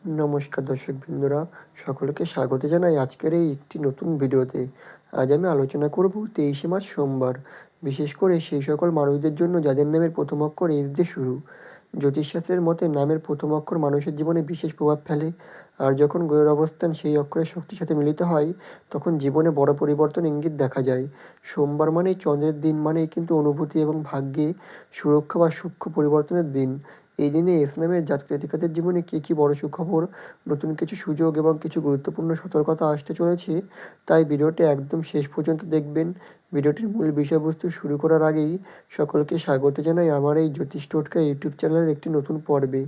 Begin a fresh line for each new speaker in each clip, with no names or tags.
নমস্কার দর্শকবৃন্দরা, সকলকে স্বাগত জানাই আজকের এই একটি নতুন ভিডিওতে। আজ আমি আলোচনা করব 23শে মার্চ সোমবার, বিশেষ করে সেই সকল মানুষদের জন্য যাদের নামের প্রথম অক্ষর এস দিয়ে শুরু। জ্যোতিষশাস্ত্রের মতে নামের প্রথম অক্ষর মানুষের জীবনে বিশেষ প্রভাব ফেলে, আর যখন গ্রহের অবস্থান সেই অক্ষরের শক্তির সাথে মিলিত হয় তখন জীবনে বড় পরিবর্তন ইঙ্গিত দেখা যায়। সোমবার মানেই চন্দ্রের দিন, মানেই কিন্তু অনুভূতি এবং ভাগ্যে সুরক্ষা বা সূক্ষ্ম পরিবর্তনের দিন। এই দিনে এস নামের জাতক-জাতিকাদের জীবনে কী বড় সুখবর, নতুন কিছু সুযোগ এবং কিছু গুরুত্বপূর্ণ সতর্কতা আসতে চলেছে, তাই ভিডিওটি একদম শেষ পর্যন্ত দেখবেন। ভিডিওটির মূল বিষয়বস্তু শুরু করার আগেই সকলকে স্বাগত জানাই আমার এই জ্যোতিষ টোটকা ইউটিউব চ্যানেলের একটি নতুন পর্বে।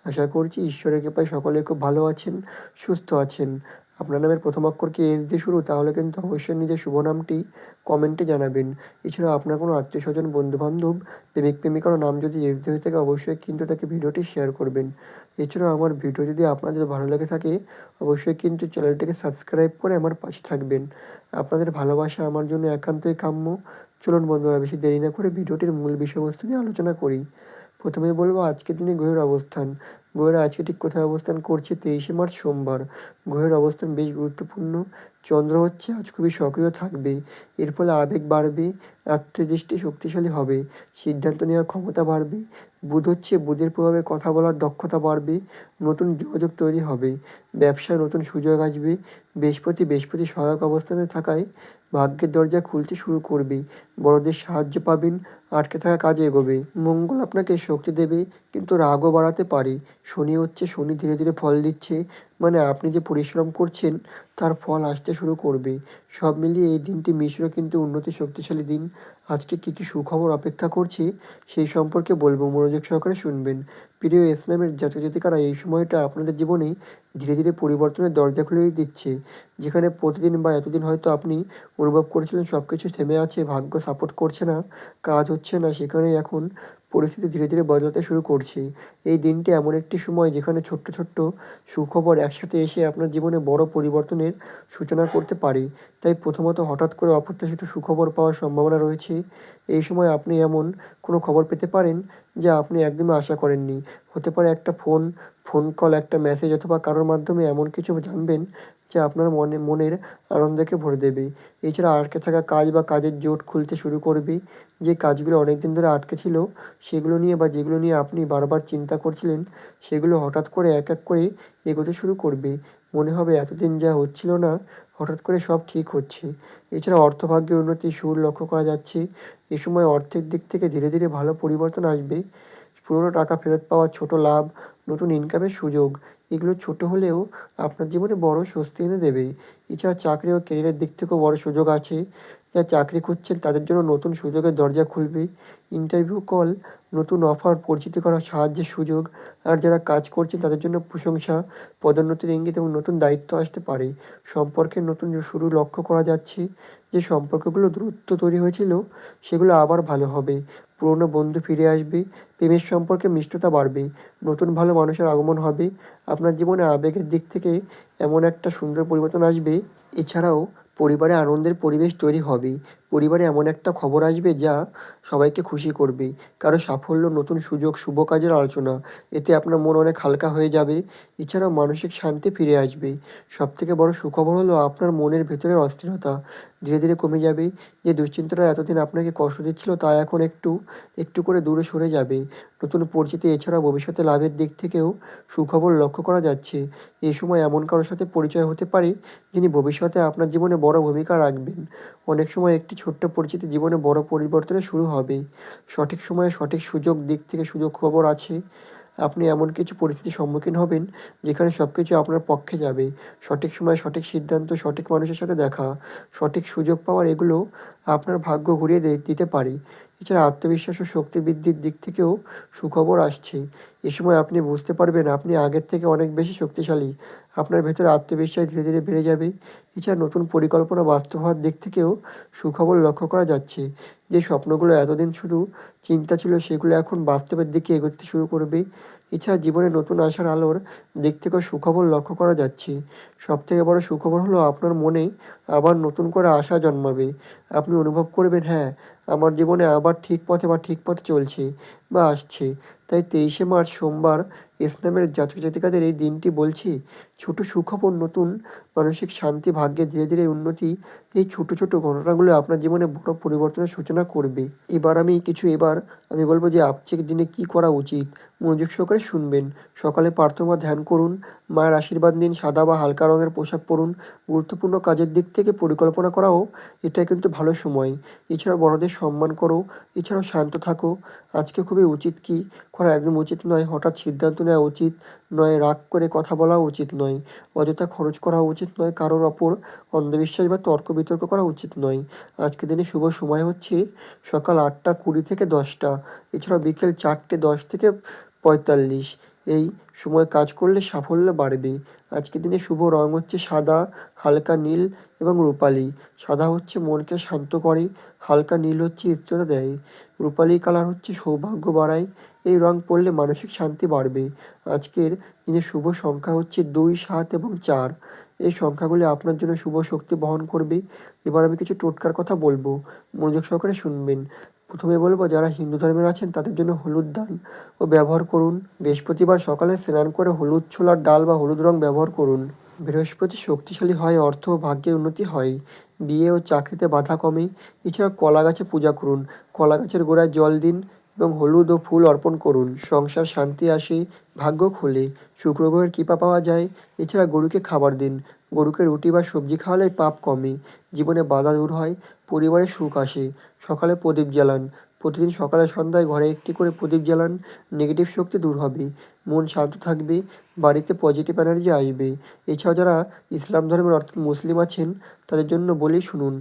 আশা করছি ঈশ্বরের কৃপায় সকলে খুব ভালো আছেন, সুস্থ আছেন। আপনার নামের প্রথম অক্ষর কি এস দিয়ে শুরু? তাহলে কিন্তু অবশ্যই নিজের শুভ নামটি কমেন্টে জানাবেন। এছাড়াও আপনার কোনো আত্মীয়স্বজন, বন্ধুবান্ধব, প্রেমিক-প্রেমিকারও নাম যদি এস দিয়ে হয়ে থাকে অবশ্যই কিন্তু তাকে ভিডিওটি শেয়ার করবেন। এছাড়াও আমার ভিডিও যদি আপনাদের ভালো লেগে থাকে অবশ্যই কিন্তু চ্যানেলটিকে সাবস্ক্রাইব করে আমার পাশে থাকবেন। আপনাদের ভালোবাসা আমার জন্য একান্তই কাম্য। চলুন বন্ধুরা, বেশি দেরি না করে ভিডিওটির মূল বিষয়বস্তু নিয়ে আলোচনা করি। প্রথমেই বলব আজকের দিনে গ্রহের অবস্থান। গ্রহেরা আজকে ঠিক কোথায় অবস্থান করছে? 23শে মার্চ সোমবার। গ্রহের অবস্থান বেশ গুরুত্বপূর্ণ। চন্দ্র হচ্ছে আজ খুবই সক্রিয় থাকবে। এর ফলে আবেগ বাড়বে, আত্মদৃষ্টি শক্তিশালী হবে, সিদ্ধান্ত নেওয়ার ক্ষমতা বাড়বে। বুধের প্রভাবে কথা বলার দক্ষতা বাড়বে, নতুন যোগাযোগ তৈরি হবে, ব্যবসায় নতুন সুযোগ আসবে। বৃহস্পতি সহায়ক অবস্থানে থাকায় ভাগ্যের দরজা খুলতে শুরু করবে, বড়দের সাহায্য পাবেন, আটকে থাকা কাজে এগোবে। মঙ্গল আপনাকে শক্তি দেবে কিন্তু রাগও বাড়াতে পারে। শনি ধীরে ধীরে ফল দিচ্ছে, মানে আপনি যে পরিশ্রম করছেন তার ফল আসতে শুরু করবে। সব মিলিয়ে এই দিনটি মিশ্র কিন্তু উন্নতি শক্তিশালী দিন। আজকে কী সুখবর অপেক্ষা করছে সেই সম্পর্কে বলবো, মনোযোগ সহকারে শুনবেন। প্রিয় ইসলামের জাতক-জাতিকারা, এই সময়টা আপনাদের জীবনে ধীরে ধীরে পরিবর্তনের দরজা খুলে দিচ্ছে। যেখানে প্রতিদিন বা এতদিন হয়তো আপনি অনুভব করেছিলেন সব কিছু থেমে আছে, ভাগ্য সাপোর্ট করছে না, কাজ হচ্ছে না, সেখানে এখন পরিস্থিতি ধীরে ধীরে বদলাতে শুরু করছে। এই দিনটি এমন একটি সময় যেখানে ছোট্ট ছোট্ট সুখবর একসাথে এসে আপনার জীবনে বড় পরিবর্তনের সূচনা করতে পারে। তাই প্রথমত হঠাৎ করে অপ্রত্যাশিত সুখবর পাওয়ার সম্ভাবনা রয়েছে। এই সময় আপনি এমন কোনো খবর পেতে পারেন যা আপনি একদমই আশা করেননি। হতে পারে একটা ফোন কল, একটা মেসেজ অথবা কারোর মাধ্যমে এমন কিছু জানবেন যা আপনার মনের আনন্দকে ভরে দেবে। এছাড়া আটকে থাকা কাজ বা কাজের জোট খুলতে শুরু করবে। যে কাজগুলো অনেকদিন ধরে আটকে ছিল সেগুলো নিয়ে বা যেগুলো নিয়ে আপনি বারবার চিন্তা করছিলেন সেগুলো হঠাৎ করে এক এক করে এগোতে শুরু করবে। মনে হবে এতদিন যা হচ্ছিল না হঠাৎ করে সব ঠিক হচ্ছে। এছাড়া অর্থভাগ্যের উন্নতির সুর লক্ষ্য করা যাচ্ছে। এ সময় অর্থের দিক থেকে ধীরে ধীরে ভালো পরিবর্তন আসবে। পুরনো টাকা ফেরত পাওয়া, ছোট লাভ, নতুন ইনকামের সুযোগ, এগুলো ছোট হলেও আপনার জীবনে বড় স্বস্তি এনে দেবে। এছাড়া চাকরি ও কেরিয়ারের দিক থেকেও বড় সুযোগ আছে। যারা চাকরি খুঁজছেন তাদের জন্য নতুন সুযোগের দরজা খুলবে। ইন্টারভিউ কল, নতুন অফার, পরিচিতি করার সাহায্যের সুযোগ। আর যারা কাজ করছেন তাদের জন্য প্রশংসা, পদোন্নতির ইঙ্গিত এবং নতুন দায়িত্ব আসতে পারে। সম্পর্কের নতুন শুরু লক্ষ্য করা যাচ্ছে। যে সম্পর্কগুলো দূরত্ব তৈরি হয়েছিল সেগুলো আবার ভালো হবে। পুরনো বন্ধু ফিরে আসবে, প্রেমের সম্পর্কে মিষ্টতা বাড়বে, নতুন ভালো মানুষের আগমন হবে। আপনার জীবনে আবেগের দিক থেকে এমন একটা সুন্দর পরিবর্তন আসবে। এছাড়াও পরিবারে আনন্দের পরিবেশ তৈরি হবে। পরিবারে এমন একটা খবর আসবে যা সবাইকে খুশি করবে। কারো সাফল্য, নতুন সুযোগ, শুভ কাজের আলোচনা, এতে আপনার মন অনেক হালকা হয়ে যাবে। এছাড়াও মানসিক শান্তি ফিরে আসবে। সবথেকে বড় সুখবর হলো আপনার মনের ভেতরের অস্থিরতা ধীরে ধীরে কমে যাবে। যে দুশ্চিন্তাটা এতদিন আপনাকে কষ্ট দিচ্ছিল তা এখন একটু একটু করে দূরে সরে যাবে। নতুন পরিচিতি, এছাড়াও ভবিষ্যতে লাভের দিক থেকেও সুখবর লক্ষ্য করা যাচ্ছে। এই সময় এমন কারোর সাথে পরিচয় হতে পারে যিনি ভবিষ্যতে আপনার জীবনে বড় ভূমিকা রাখবেন। অনেক সময় একটি ছোট্ট পরিচিতি জীবনে বড় পরিবর্তনের শুরু হবে। সঠিক সময়ে সঠিক দিক থেকে সুযোগ খবর আছে। আপনি এমন কিছু পরিস্থিতির সম্মুখীন হবেন যেখানে সবকিছু আপনার পক্ষে যাবে। সঠিক সময়ে সঠিক সিদ্ধান্ত, সঠিক মানুষের সাথে দেখা, সঠিক সুযোগ পাওয়ার, এগুলো আপনার ভাগ্য ঘুরিয়ে দিতে পারে। এছাড়া আত্মবিশ্বাস ও শক্তি বৃদ্ধির দিক থেকেও সুখবর আসছে। এ সময় আপনি বুঝতে পারবেন আপনি আগের থেকে অনেক বেশি শক্তিশালী। আপনার ভেতরে আত্মবিশ্বাস ধীরে ধীরে বেড়ে যাবে। এছাড়া নতুন পরিকল্পনা বাস্তব হওয়ার দিক থেকেও সুখবর লক্ষ্য করা যাচ্ছে। যে স্বপ্নগুলো এতদিন শুধু চিন্তা ছিল সেগুলো এখন বাস্তবের দিকে এগোতে শুরু করবে। এছাড়া জীবনে নতুন আশার আলোর দিক থেকেও সুখবর লক্ষ্য করা যাচ্ছে। সবথেকে বড় সুখবর হলো আপনার মনে আবার নতুন করে আশা জন্মাবে। আপনি অনুভব করবেন, হ্যাঁ, আমার জীবনে আবার ঠিক পথে চলছে বা আসছে। তাই 23শে মার্চ সোমবার ইসলামের জাতক জাতিকাদের এই দিনটি বলছি, ছোট সুখবর, নতুন মানসিক শান্তি, ভাগ্যে ধীরে ধীরে উন্নতি। এই ছোট ছোট ঘটনাগুলো আপনার জীবনে বড় পরিবর্তনের সূচনা করবে। এবার আমি বলবো যে আজকের দিনে কি করা উচিত, মনোযোগ সহকারে শুনবেন। সকালে প্রার্থনা বা ধ্যান করুন, মায়ের আশীর্বাদ নিন, সাদা বা হালকা রঙের পোশাক পরুন। গুরুত্বপূর্ণ কাজের দিক থেকে পরিকল্পনা করাও এটা কিন্তু ভালো সময়। এছাড়াও বড়দের সম্মান করো, এছাড়াও শান্ত থাকো। আজকে খুবই উচিত কি করা একদম উচিত নয়, হঠাৎ সিদ্ধান্ত নেওয়া উচিত নয়, রাগ করে কথা বলাও উচিত নয়, অযথা খরচ করা উচিত নয়, কারোর ওপর অন্ধবিশ্বাস বা তর্ক বিতর্ক করা উচিত নয়। আজকের দিনে শুভ সময় হচ্ছে সকাল 8টা 20 থেকে 10টা, এছাড়াও বিকেল 4টে 10 থেকে 45। এই সময় কাজ করলে সাফল্য বাড়বে। আজকের দিনে শুভ রং হচ্ছে সাদা, হালকা নীল এবং রূপালি। সাদা হচ্ছে মনকে শান্ত করে, হালকা নীল হচ্ছে স্থিরতা দেয়, রূপালি কালার হচ্ছে সৌভাগ্য বাড়ায়। এই রং পরলে মানসিক শান্তি বাড়বে। আজকের দিনে শুভ সংখ্যা হচ্ছে 2, 7 এবং 4। এই সংখ্যাগুলি আপনার জন্য শুভ শক্তি বহন করবে। এবার আমি কিছু টোটকার কথা বলবো, মনোযোগ সহকারে শুনবেন। প্রথমে বলবো, যারা হিন্দু ধর্মের আছেন তাদের জন্য হলুদ দান ও ব্যবহার করুন। বৃহস্পতিবার সকালে স্নান করে হলুদ ছোলার ডাল বা হলুদ রং ব্যবহার করুন। বৃহস্পতি শক্তিশালী হয়, অর্থ ও ভাগ্যের উন্নতি হয়, বিয়ে ও চাকরিতে বাধা কমে। এছাড়া কলা গাছে পূজা করুন, কলা গাছের গোড়ায় জল দিন এবং হলুদ ও ফুল অর্পণ করুন। সংসার শান্তি আসে, ভাগ্য খোলে, শুক্র গ্রহের কৃপা পাওয়া যায়। এছাড়া গরুকে খাবার দিন, গরুকে রুটি বা সবজি খাওয়ালে পাপ কমে, জীবনে বাধা দূর হয়, পরিবারে সুখ আসে। সকালে প্রদীপ জ্বালান, প্রতিদিন সকালে সন্ধ্যায় ঘরে একটি করে প্রদীপ জ্বালান, নেগেটিভ শক্তি দূর হবে, মন শান্ত থাকবে, বাড়িতে পজিটিভ এনার্জি আসবে। এছাড়াও যারা ইসলাম ধর্মের অর্থাৎ মুসলিম আছেন তাদের জন্য বলি শুনুন,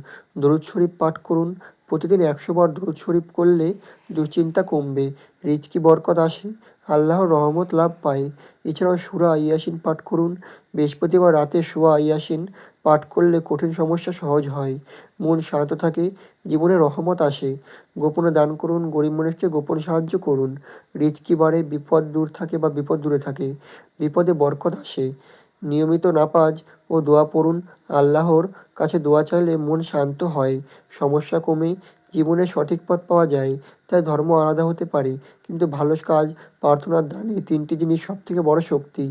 দরুদ শরীফ পাঠ করুন। প্রতিদিন 100 বার দরুদ শরীফ করলে দুশ্চিন্তা কমবে, রিজকি বরকত আসে, আল্লাহর রহমত লাভ পায়। এছাড়াও সূরা ইয়াসিন পাঠ করুন। বৃহস্পতিবার রাতে সূরা ইয়াসিন পাঠ করলে কঠিন সমস্যা সহজ হয়, মন শান্ত থাকে, জীবনে রহমত আসে। গোপনে দান করুন, গরিব মানুষকে গোপন সাহায্য করুন, রিজকি বাড়ে, বিপদ দূর থাকে বা বিপদ দূরে থাকে, বিপদে বরকত আসে। নিয়মিত নামাজ ও দোয়া পড়ুন, আল্লাহর কাছে দোয়া চাইলে মন শান্ত হয়, সমস্যা কমে, জীবনের সঠিক পথ পাওয়া যায়। তাই ধর্ম আলাদা হতে পারে, কিন্তু ভালো কাজ, প্রার্থনার দান, এই 3টি জিনিস সবথেকে বড় শক্তি।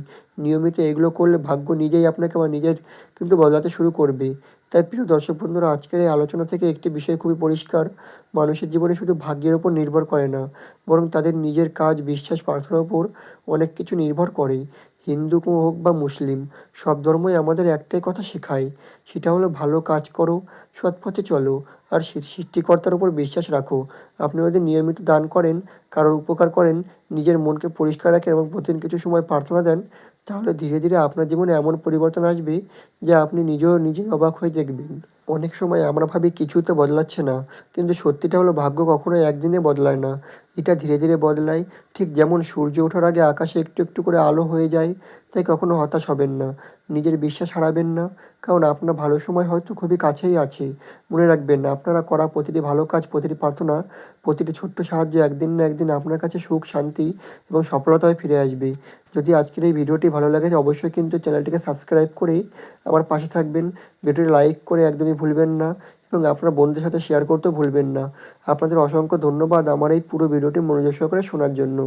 নিয়মিত এগুলো করলে ভাগ্য নিজেই আপনাকে নিজের কিন্তু বদলাতে শুরু করবে। তাই প্রিয় দর্শক বন্ধুরা, আজকের এই আলোচনা থেকে একটি বিষয় খুবই পরিষ্কার, মানুষের জীবনে শুধু ভাগ্যের ওপর নির্ভর করে না, বরং তাদের নিজের কাজ, বিশ্বাস, প্রার্থনার ওপর অনেক কিছু নির্ভর করে। হিন্দু হোক বা মুসলিম, সব ধর্মই আমাদের একটাই কথা শেখায়, সেটা হলো ভালো কাজ করো, সৎ পথে চলো, আর সৃষ্টিকর্তার উপর বিশ্বাস রাখো। আপনি যদি নিয়মিত দান করেন, কারোর উপকার করেন, নিজের মনকে পরিষ্কার রাখেন এবং প্রতিদিন কিছু সময় প্রার্থনা দেন, তাহলে ধীরে ধীরে আপনার জীবনে এমন পরিবর্তন আসবে যা আপনি নিজেই অবাক হয়ে দেখবেন। অনেক সময় আমরা ভাবি কিছুই তো বদলাচ্ছে না, কিন্তু সত্যিটা হলো ভাগ্য কখনোই একদিনে বদলায় না, এটা ধীরে ধীরে বদলায়। ঠিক যেমন সূর্য ওঠার আগে আকাশে একটু একটু করে আলো হয়ে যায়। তাই কখনো হতাশ হবেন না, নিজের বিশ্বাস হারাবেন না, কারণ আপনার ভালো সময় হয়তো খুবই কাছেই আছে। মনে রাখবেন, আপনারা করা প্রতিটি ভালো কাজ, প্রতিটি প্রার্থনা, প্রতিটি ছোট্ট সাহায্য একদিন না একদিন আপনার কাছে সুখ, শান্তি এবং সফলতায় ফিরে আসবে। যদি আজকের এই ভিডিওটি ভালো লাগে অবশ্যই কিন্তু চ্যানেলটিকে সাবস্ক্রাইব করে আমার পাশে থাকবেন। ভিডিওটি লাইক করে একদমই ভুলবেন না এবং আপনার বন্ধুদের সাথে শেয়ার করতেও ভুলবেন না। আপনাদের অসংখ্য ধন্যবাদ আমার এই পুরো ভিডিওটি মনোযোগ সহকারে শোনার জন্য।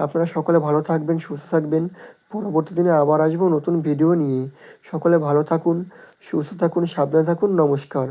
আপনারা সকলে ভালো থাকবেন, সুস্থ থাকবেন। পরবর্তী দিনে আবার আসবো নতুন ভিডিও নিয়ে। সকলে ভালো থাকুন, সুস্থ থাকুন, সাবধানে থাকুন। নমস্কার।